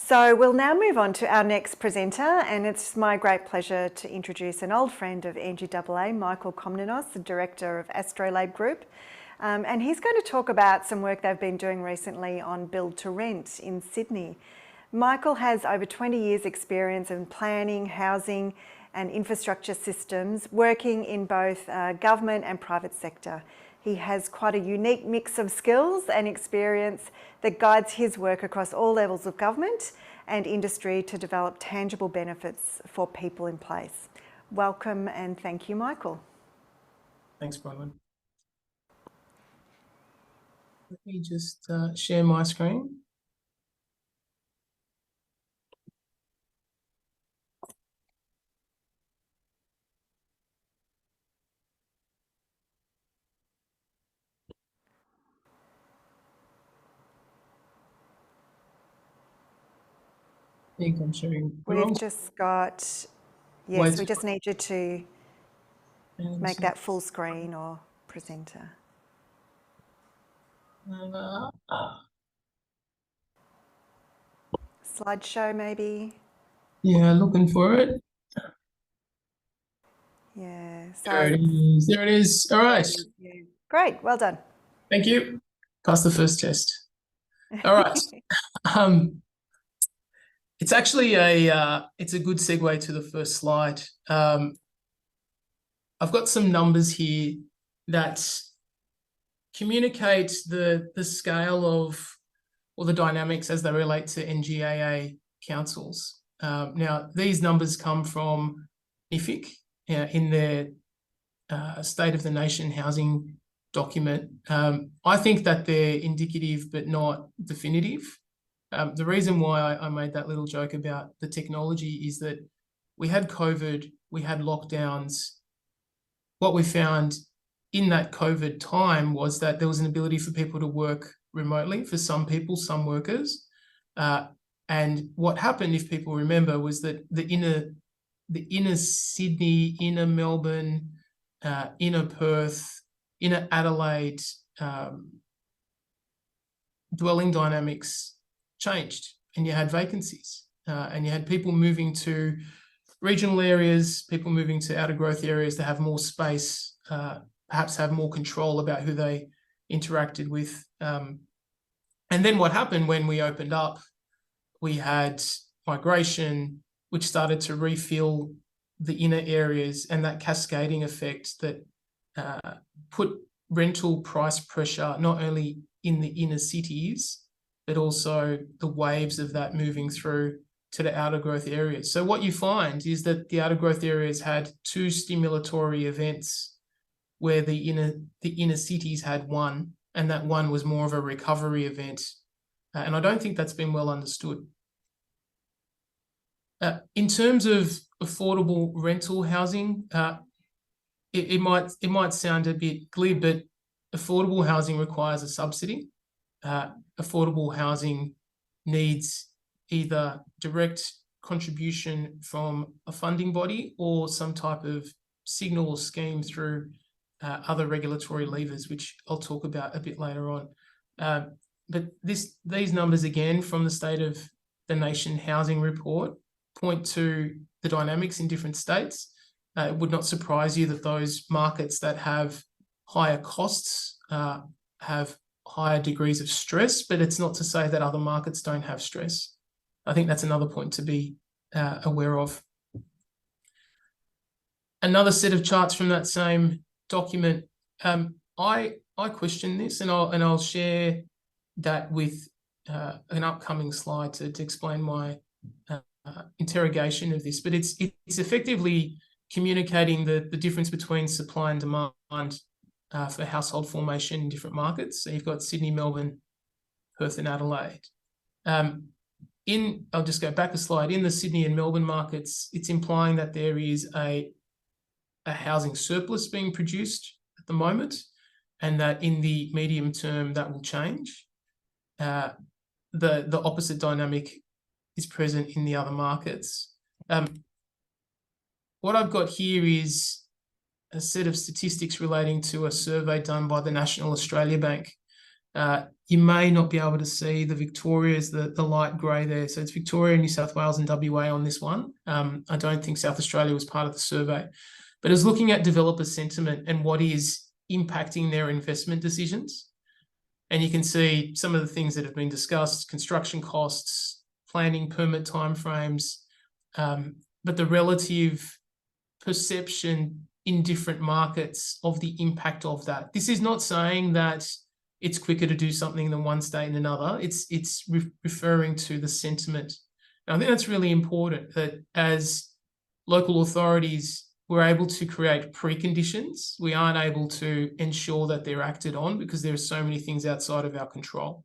So we'll now move on to our next presenter, and it's my great pleasure to introduce an old friend of NGAA, Michael Comninos, the Director of Astrolabe Group. And he's going to talk about some work they've been doing recently on build to rent in Sydney. Michael has over 20 years experience in planning, housing and infrastructure systems, working in both government and private sector. He has quite a unique mix of skills and experience that guides his work across all levels of government and industry to develop tangible benefits for people in place. Welcome and thank you, Michael. Thanks, Bronwyn. Let me just share my screen. I think I'm sharing. We've just got, yes, we just need you to make that full screen or presenter. Slideshow maybe? Yeah, looking for it. Yeah. There it is. There it is. All right. Great. Well done. Thank you. Passed the first test. All right. It's actually it's a good segue to the first slide. I've got some numbers here that communicate the scale of, or the dynamics as they relate to NGAA councils. Now, these numbers come from NIFIC in their State of the Nation housing document. I think that they're indicative but not definitive. The reason why I made that little joke about the technology is that we had COVID, we had lockdowns. What we found in that COVID time was that there was an ability for people to work remotely, for some people, some workers. And what happened, if people remember, was that the inner Sydney, inner Melbourne, inner Perth, inner Adelaide dwelling dynamics changed, and you had vacancies, and you had people moving to regional areas, people moving to outer growth areas to have more space, perhaps have more control about who they interacted with. And then what happened when we opened up, we had migration, which started to refill the inner areas, and that cascading effect that put rental price pressure not only in the inner cities, but also the waves of that moving through to the outer growth areas. So what you find is that the outer growth areas had two stimulatory events where the inner cities had one, and that one was more of a recovery event. And I don't think that's been well understood. In terms of affordable rental housing, it might sound a bit glib, but affordable housing requires a subsidy. Affordable housing needs either direct contribution from a funding body or some type of signal or scheme through other regulatory levers, which I'll talk about a bit later on. But these numbers, again, from the State of the Nation Housing Report, point to the dynamics in different states. It would not surprise you that those markets that have higher costs have higher degrees of stress, but it's not to say that other markets don't have stress. I think that's another point to be aware of. Another set of charts from that same document. I question this, and I'll share that with an upcoming slide to explain my interrogation of this. But it's effectively communicating the difference between supply and demand for household formation in different markets. So you've got Sydney, Melbourne, Perth and Adelaide. I'll just go back a slide. In the Sydney and Melbourne markets, it's implying that there is a housing surplus being produced at the moment, and that in the medium term that will change. The opposite dynamic is present in the other markets. What I've got here is a set of statistics relating to a survey done by the National Australia Bank. You may not be able to see the Victoria is the light grey there. So it's Victoria, New South Wales and WA on this one. I don't think South Australia was part of the survey. But it's looking at developer sentiment and what is impacting their investment decisions. And you can see some of the things that have been discussed: construction costs, planning, permit timeframes, but the relative perception in different markets of the impact of that. This is not saying that it's quicker to do something than one state and another. It's referring to the sentiment. And I think that's really important, that as local authorities, we're able to create preconditions. We aren't able to ensure that they're acted on because there are so many things outside of our control.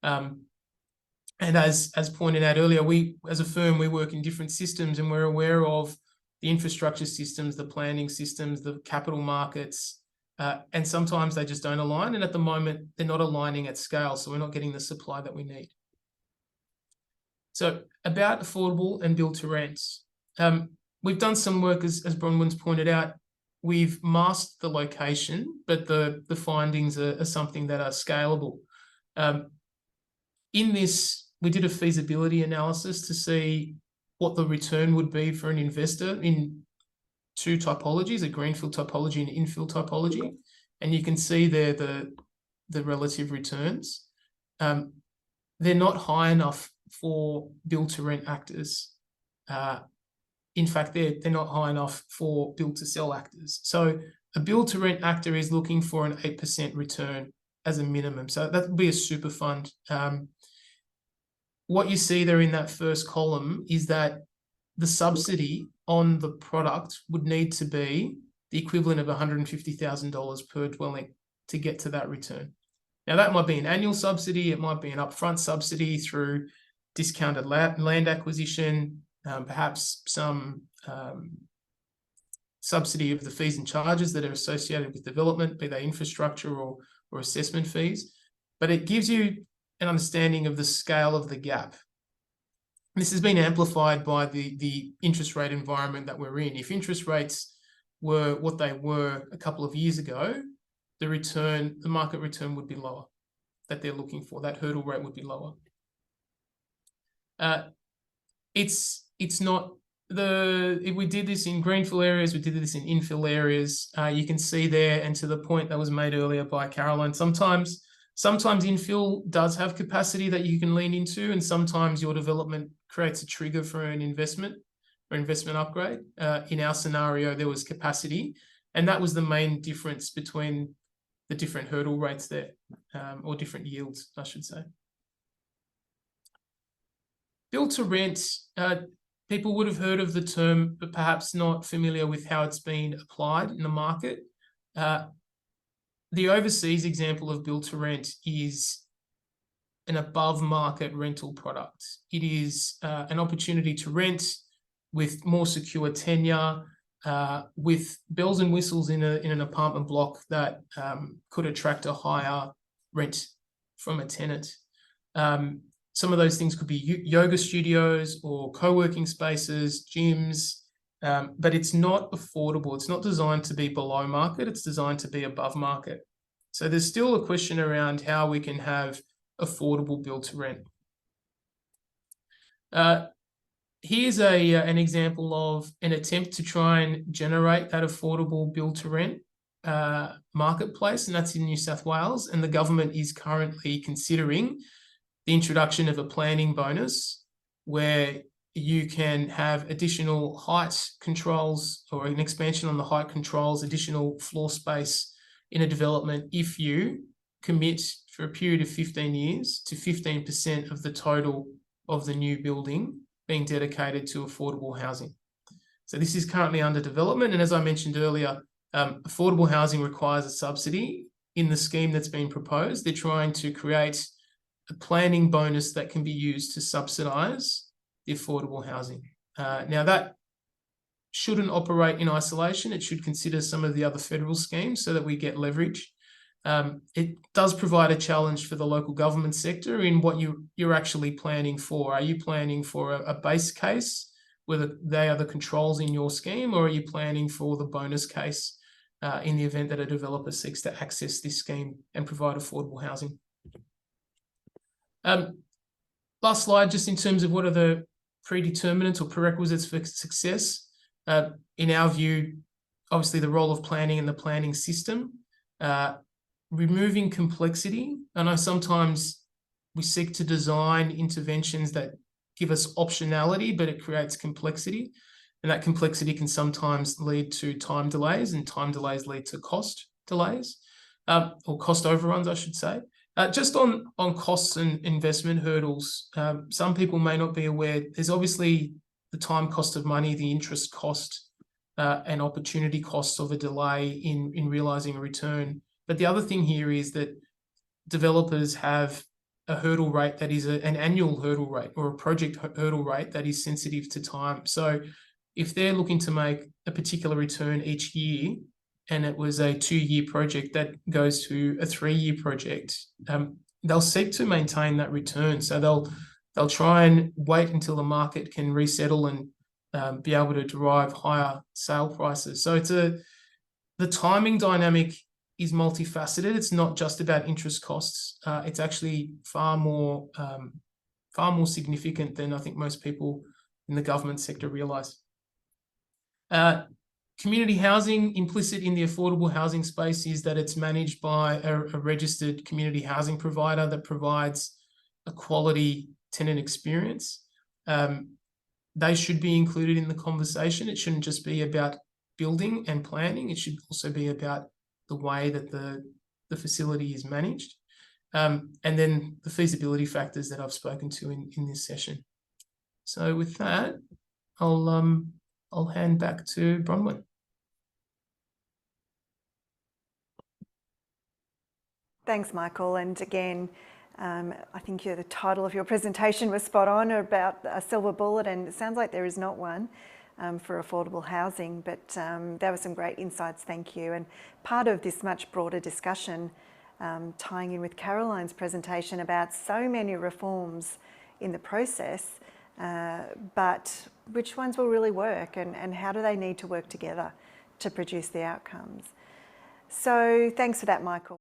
And as pointed out earlier, we as a firm, we work in different systems, and we're aware of the infrastructure systems, the planning systems, the capital markets, and sometimes they just don't align. And at the moment, they're not aligning at scale, so we're not getting the supply that we need. So about affordable and build to rent. We've done some work, as Bronwyn's pointed out. We've masked the location, but the findings are something that are scalable. In this, we did a feasibility analysis to see what the return would be for an investor in two typologies, a greenfield typology and infill typology. And you can see there the relative returns. They're not high enough for build-to-rent actors. In fact, they're not high enough for build-to-sell actors. So a build-to-rent actor is looking for an 8% return as a minimum. So that would be a super fund. What you see there in that first column is that the subsidy on the product would need to be the equivalent of $150,000 per dwelling to get to that return. Now, that might be an annual subsidy. It might be an upfront subsidy through discounted land acquisition, perhaps some subsidy of the fees and charges that are associated with development, be they infrastructure or assessment fees. But it gives you an understanding of the scale of the gap. This has been amplified by the interest rate environment that we're in. If interest rates were what they were a couple of years ago, the market return would be lower that they're looking for. That hurdle rate would be lower. It's not we did this in greenfield areas, we did this in infill areas. You can see there, and to the point that was made earlier by Caroline, sometimes infill does have capacity that you can lean into, and sometimes your development creates a trigger for an investment or investment upgrade. In our scenario, there was capacity, and that was the main difference between the different hurdle rates there, or different yields, I should say. Build to rent, people would have heard of the term, but perhaps not familiar with how it's been applied in the market. The overseas example of build to rent is an above market rental product. It is an opportunity to rent with more secure tenure, with bells and whistles in an apartment block that could attract a higher rent from a tenant. Some of those things could be yoga studios or co-working spaces, gyms, but it's not affordable. It's not designed to be below market. It's designed to be above market. So there's still a question around how we can have affordable build to rent. Here's an example of an attempt to try and generate that affordable build to rent marketplace, and that's in New South Wales. And the government is currently considering the introduction of a planning bonus where you can have additional height controls or an expansion on the height controls, additional floor space in a development if you commit for a period of 15 years to 15% of the total of the new building being dedicated to affordable housing. So this is currently under development. And as I mentioned earlier, affordable housing requires a subsidy. In the scheme that's been proposed, they're trying to create a planning bonus that can be used to subsidise the affordable housing. Now, that shouldn't operate in isolation. It should consider some of the other federal schemes so that we get leverage. It does provide a challenge for the local government sector in what you're actually planning for. Are you planning for a base case where they are the controls in your scheme, or are you planning for the bonus case in the event that a developer seeks to access this scheme and provide affordable housing? Last slide, just in terms of what are the predeterminants or prerequisites for success. In our view, obviously the role of planning and the planning system, removing complexity. I know sometimes we seek to design interventions that give us optionality, but it creates complexity. And that complexity can sometimes lead to time delays, and time delays lead to cost delays, or cost overruns, I should say. Just on costs and investment hurdles, some people may not be aware, there's obviously the time cost of money, the interest cost, and opportunity costs of a delay in realizing a return. But the other thing here is that developers have a hurdle rate that is an annual hurdle rate, or a project hurdle rate that is sensitive to time. So if they're looking to make a particular return each year, and it was a 2-year project that goes to a 3-year project, they'll seek to maintain that return. So they'll try and wait until the market can resettle and be able to derive higher sale prices. So the timing dynamic is multifaceted. It's not just about interest costs. It's actually far more significant than I think most people in the government sector realise. Community housing, implicit in the affordable housing space is that it's managed by a registered community housing provider that provides a quality tenant experience. They should be included in the conversation. It shouldn't just be about building and planning. It should also be about the way that the facility is managed. And then the feasibility factors that I've spoken to in this session. So with that, I'll hand back to Bronwyn. Thanks, Michael. And again, I think the title of your presentation was spot on, about a silver bullet, and it sounds like there is not one for affordable housing, but there were some great insights, thank you. And part of this much broader discussion, tying in with Caroline's presentation about so many reforms in the process, but which ones will really work, and how do they need to work together to produce the outcomes? So thanks for that, Michael.